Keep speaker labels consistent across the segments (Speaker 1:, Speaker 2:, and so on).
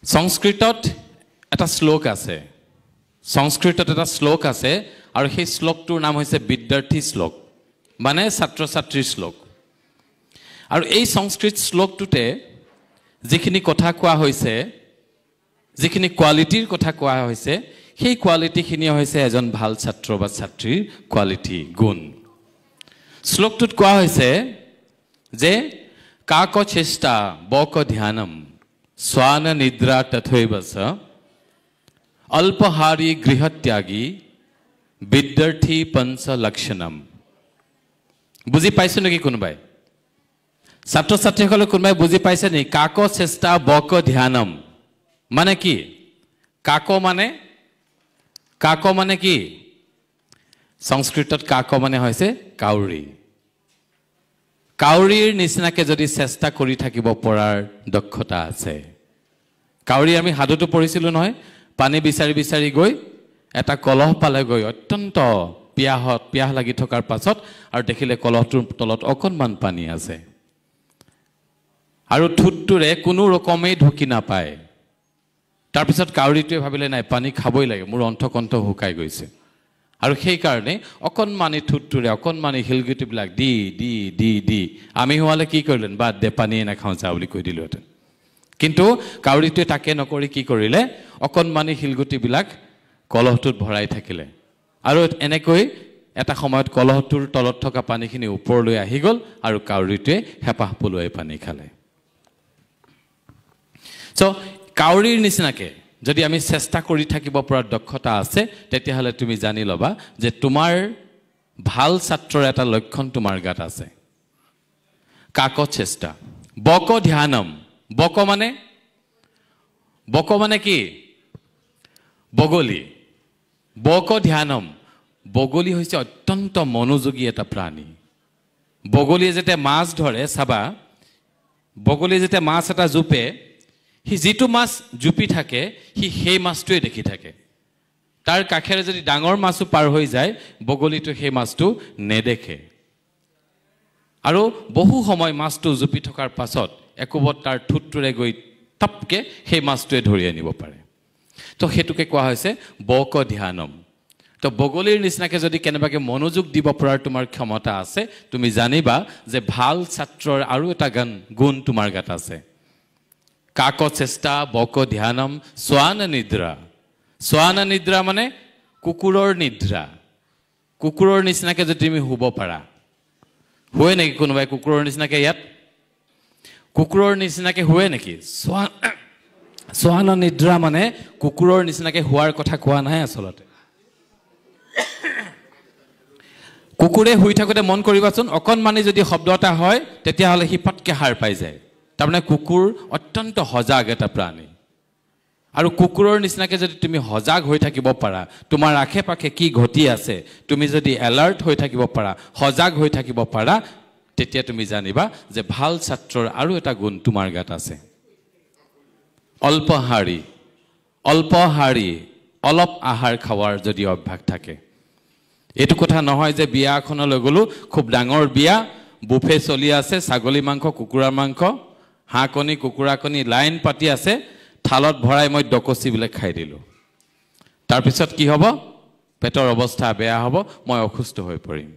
Speaker 1: সংস্কৃতত এটা শ্লোক আছে আৰু সেই শ্লোকটোৰ নাম হৈছে বিদ্যাৰ্থী শ্লোক মানে ছাত্ৰ ছাত্ৰীৰ শ্লোক আৰু এই সংস্কৃত শ্লোকটোতে যিখিনি কথা কোৱা হৈছে যিখিনি কোৱালিটিৰ কথা কোৱা হৈছে সেই কোৱালিটিখিনি হৈছে এজন ভাল ছাত্ৰ বা ছাত্ৰীৰ কোৱালিটি গুণ শ্লোকটোত কোৱা হৈছে যে কাক চেষ্টা বক ধ্যানম স্বান নিদ্ৰা তথৈবচ অল্পহাৰী গৃহত্যাগী বিদ্যাৰ্থী পঞ্চ লক্ষণম বুজি পাইছো নেকি কোনোবাই ছাত্ৰ ছাত্ৰীসকলে কোনোবাই বুজি পাইছে নেকি কাক চেষ্টা বক ধ্যানম মানে কি কাক মানে কি সংস্কৃতত কাক মানে হৈছে কাউৰী কাউৰীৰ নিচিনাকে যদি চেষ্টা কৰি থাকিব পৰাৰ দক্ষতা আছে কাউৰী আমি হাদুটো পঢ়িছিলো নহয় পানী বিচাৰি বিচাৰি গৈ এটা কলহ পালে গৈ অত্যন্ত পিয়াহ লাগি থকাৰ পাছত আৰু দেখিলে কলহটোৰ তলত অকণমান পানী আছে আৰু ঠুটটোৰে কোনো ৰকমেই ঢুকি নাপায় তাৰপিছত কাউৰীটোৱে ভাবিলে নাই পানী খাবই লাগে মোৰ অন্তকণ্ঠ শুকাই গৈছে আৰু সেই কাৰণে অকণমানি ঠুটটোৰে অকণমানি শিলগুটিবিলাক দি আমি হোৱালে কি কৰিলেন বাদ দে পানীয়ে নাখাওঁ যা বুলি কৈ দিলোহেঁতেন কিন্তু কাউৰীটোৱে তাকে নকৰি কি কৰিলে অকণমানি শিলগুটিবিলাক কলহটোত ভৰাই থাকিলে আৰু এনেকৈ এটা সময়ত কলহটোৰ তলত থকা পানীখিনি ওপৰলৈ আহি গ'ল আৰু কাউৰীটোৱে হেপাহ পলুৱাই পানী খালে চ' কাউৰীৰ নিচিনাকে যদি আমি চেষ্টা কৰি থাকিব পৰা দক্ষতা আছে তেতিয়াহ'লে তুমি জানি ল'বা যে তোমাৰ ভাল ছাত্ৰৰ এটা লক্ষণ তোমাৰ গাত আছে কাক চেষ্টা বক ধ্যানম বক মানে কি বগলী বক ধ্যানম বগলী হৈছে অত্যন্ত মনোযোগী এটা প্ৰাণী বগলীয়ে যেতিয়া মাছ ধৰে চাবা বগলীয়ে যেতিয়া মাছ এটা জোপে সি যিটো মাছ জুপি থাকে সি সেই মাছটোৱে দেখি থাকে তাৰ কাষেৰে যদি ডাঙৰ মাছো পাৰ হৈ যায় বগলীটো সেই মাছটো নেদেখে আৰু বহু সময় মাছটো জুপি থকাৰ পাছত একোবত তাৰ ঠুটটোৰে গৈ টপকে সেই মাছটোৱে ধৰি আনিব পাৰে তো সেইটোকে কোৱা হৈছে বক ধ্যানম তো বগলীৰ নিচিনাকে যদি কেনেবাকে মনোযোগ দিব পৰাৰ তোমাৰ ক্ষমতা আছে তুমি জানিবা যে ভাল ছাত্ৰৰ আৰু এটা গুণ তোমাৰ গাত আছে কাক চেষ্টা বক ধ্যানম স্বান নিদ্ৰা মানে কুকুৰৰ নিচিনাকে যদি তুমি শুব পাৰা শুৱে নেকি কোনোবাই কুকুৰৰ নিচিনাকে ইয়াত কুকুৰৰ নিচিনাকে শুৱে নেকি স্বান নিদ্ৰা মানে কুকুৰৰ নিচিনাকে শুৱাৰ কথা কোৱা নাই আচলতে কুকুৰে শুই থাকোঁতে মন কৰিবাচোন অকণমানি যদি শব্দ এটা হয় তেতিয়াহ'লে সি পটকে সাৰ পাই যায় তাৰমানে কুকুৰ অত্যন্ত সজাগ এটা প্ৰাণী আৰু কুকুৰৰ নিচিনাকে যদি তুমি সজাগ হৈ থাকিব পাৰা তোমাৰ আশে পাশে কি ঘটি আছে তুমি যদি এলাৰ্ট হৈ থাকিব পাৰা সজাগ হৈ থাকিব পাৰা তেতিয়া তুমি জানিবা যে ভাল ছাত্ৰৰ আৰু এটা গুণ তোমাৰ গাত আছে অল্পহাৰী অলপ আহাৰ খাৱাৰ যদি অভ্যাস থাকে এইটো কথা নহয় যে বিয়া এখনলৈ গ'লো খুব ডাঙৰ বিয়া বুফে চলি আছে ছাগলী মাংস কুকুৰাৰ মাংস হাঁহ কণী কুকুৰা কণী লাইন পাতি আছে থালত ভৰাই মই ডকচিবিলাক খাই দিলোঁ তাৰপিছত কি হ'ব পেটৰ অৱস্থা বেয়া হ'ব মই অসুস্থ হৈ পৰিম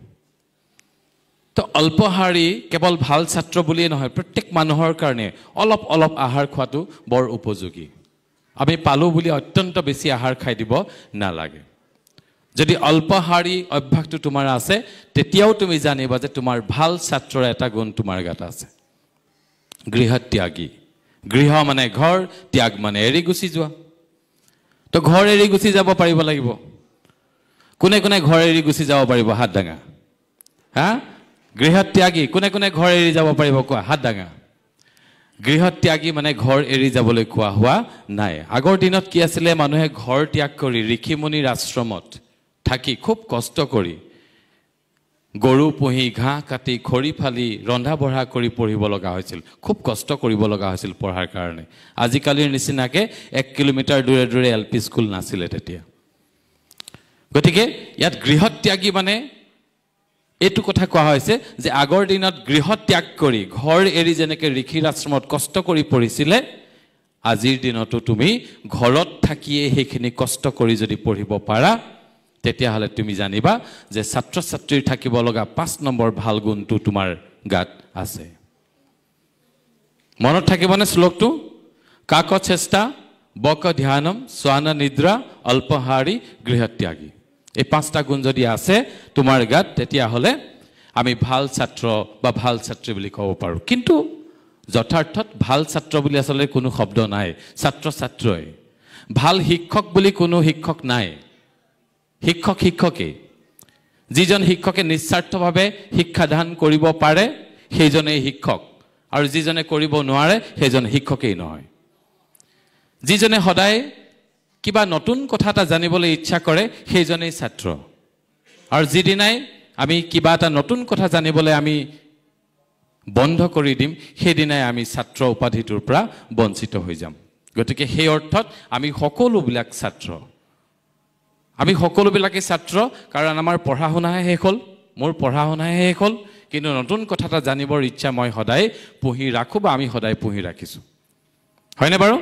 Speaker 1: তো অল্পহাৰী কেৱল ভাল ছাত্ৰ বুলিয়ে নহয় প্ৰত্যেক মানুহৰ কাৰণে অলপ আহাৰ খোৱাটো বৰ উপযোগী আমি পালোঁ বুলি অত্যন্ত বেছি আহাৰ খাই দিব নালাগে যদি অল্পহাৰী অভ্যাসটো তোমাৰ আছে তেতিয়াও তুমি জানিবা যে তোমাৰ ভাল ছাত্ৰৰ এটা গুণ তোমাৰ গাত আছে গৃহত্যাগী গৃহ মানে ঘৰ ত্যাগ মানে এৰি গুচি যোৱা তো ঘৰ এৰি গুচি যাব পাৰিব লাগিব কোনে ঘৰ এৰি গুচি যাব পাৰিব হাত দাঙা হা গৃহত্যাগী কোনে ঘৰ এৰি যাব পাৰিব কোৱা হাত দাঙা গৃহত্যাগী মানে ঘৰ এৰি যাবলৈ কোৱা হোৱা নাই আগৰ দিনত কি আছিলে মানুহে ঘৰ ত্যাগ কৰি ঋষিমুনিৰ আশ্ৰমত থাকি খুব কষ্ট কৰি গৰু পুহি ঘাঁহ কাটি খৰি ফালি ৰন্ধা বঢ়া কৰি পঢ়িব লগা হৈছিল খুব কষ্ট কৰিব লগা হৈছিল পঢ়াৰ কাৰণে আজিকালিৰ নিচিনাকে 1 কিলোমিটাৰ দূৰে LP স্কুল নাছিলে তেতিয়া গতিকে ইয়াত গৃহত্যাগী মানে এইটো কথা কোৱা হৈছে যে আগৰ দিনত গৃহত্যাগ কৰি ঘৰ এৰি যেনেকৈ ঋষিৰ আশ্ৰমত কষ্ট কৰি পঢ়িছিলে আজিৰ দিনতো তুমি ঘৰত থাকিয়ে সেইখিনি কষ্ট কৰি যদি পঢ়িব পাৰা তেতিয়াহ'লে তুমি জানিবা যে ছাত্ৰ ছাত্ৰীৰ থাকিব লগা 5 নম্বৰ ভাল গুণটো তোমাৰ গাত আছে মনত থাকিবনে শ্লোকটো কাক চেষ্টা বক ধ্যানম স্বান নিদ্ৰা অল্পহাৰী গৃহত্যাগী এই 5টা গুণ যদি আছে তোমাৰ গাত তেতিয়াহ'লে আমি ভাল ছাত্ৰ বা ভাল ছাত্ৰী বুলি ক'ব পাৰোঁ কিন্তু যথাৰ্থত ভাল ছাত্ৰ বুলি আসলে কোনো শব্দ নাই ছাত্ৰ ছাত্ৰই ভাল শিক্ষক বুলি কোনো শিক্ষক নাই শিক্ষক শিক্ষকে যিজন শিক্ষকে নিস্বাৰ্থভাৱে শিক্ষাদান কৰিব পাৰে সেইজনেই শিক্ষক আৰু যিজনে কৰিব নোৱাৰে সেইজন শিক্ষকেই নহয় যিজনে সদায় কিবা নতুন কথা এটা জানিবলৈ ইচ্ছা কৰে সেইজনেই ছাত্ৰ আৰু যিদিনাই আমি কিবা এটা নতুন কথা জানিবলৈ আমি বন্ধ কৰি দিম সেইদিনাই আমি ছাত্ৰ উপাধিটোৰ পৰা বঞ্চিত হৈ যাম গতিকে সেই অৰ্থত আমি সকলোবিলাক ছাত্ৰ আমি সকলোবিলাকে ছাত্ৰ কাৰণ আমাৰ পঢ়া শুনাহে শেষ হ'ল মোৰ পঢ়া শুনাহে শেষ হ'ল কিন্তু নতুন কথা এটা জানিবৰ ইচ্ছা মই সদায় পুহি ৰাখোঁ বা আমি সদায় পুহি ৰাখিছোঁ হয়নে বাৰু